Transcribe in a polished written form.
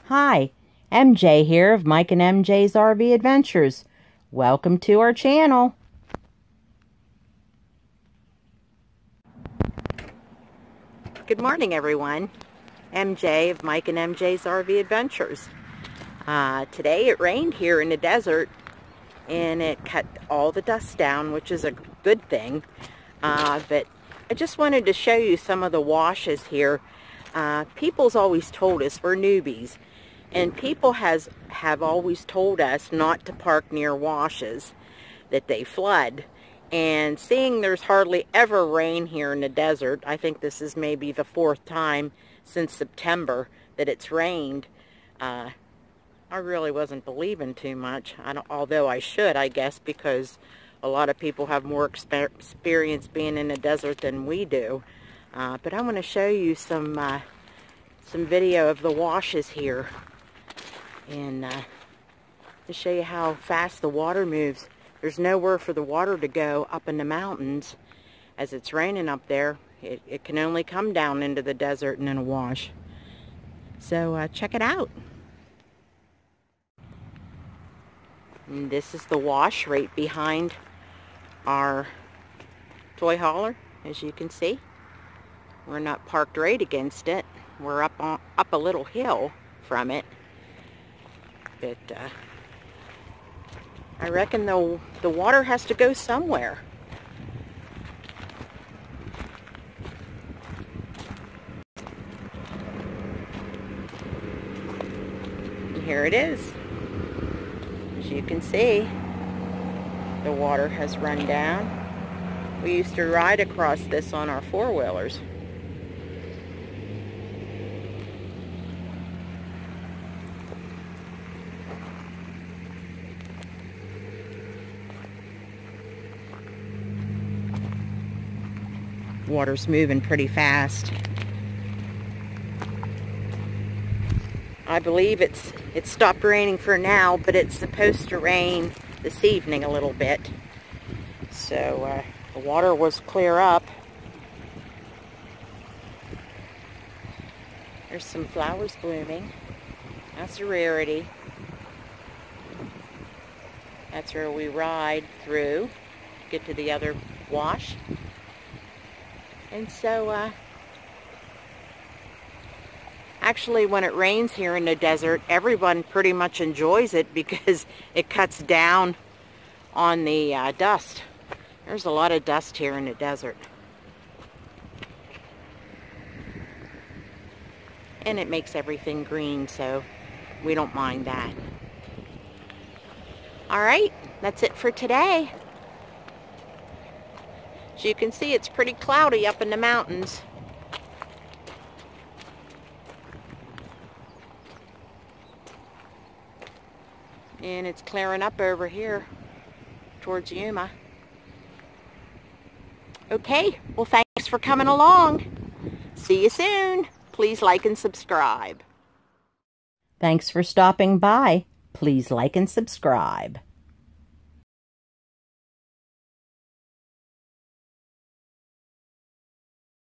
Hi, MJ here of Mike and MJ's RV Adventures. Welcome to our channel. Good morning, everyone. MJ of Mike and MJ's RV Adventures. Today it rained here in the desert and it cut all the dust down, which is a good thing. But I just wanted to show you some of the washes here. People's always told us we're newbies, and people have always told us not to park near washes, that they flood. And seeing there's hardly ever rain here in the desert, I think this is maybe the 4th time since September that it's rained, I really wasn't believing too much, although I should, I guess, because a lot of people have more experience being in the desert than we do. But I want to show you some video of the washes here, and to show you how fast the water moves. There's nowhere for the water to go up in the mountains. As it's raining up there, it can only come down into the desert and in a wash. So check it out. And this is the wash right behind our toy hauler, as you can see. We're not parked right against it. We're up a little hill from it. But I reckon the water has to go somewhere. And here it is. As you can see, the water has run down. We used to ride across this on our four-wheelers. Water's moving pretty fast. I believe it's stopped raining for now, but it's supposed to rain this evening a little bit. So the water was clear up. There's some flowers blooming. That's a rarity. That's where we ride through to get to the other wash. And so, actually when it rains here in the desert, everyone pretty much enjoys it because it cuts down on the dust. There's a lot of dust here in the desert. And it makes everything green, so we don't mind that. Alright, that's it for today. As you can see, it's pretty cloudy up in the mountains. And it's clearing up over here towards Yuma. Okay, well, thanks for coming along. See you soon. Please like and subscribe. Thanks for stopping by. Please like and subscribe.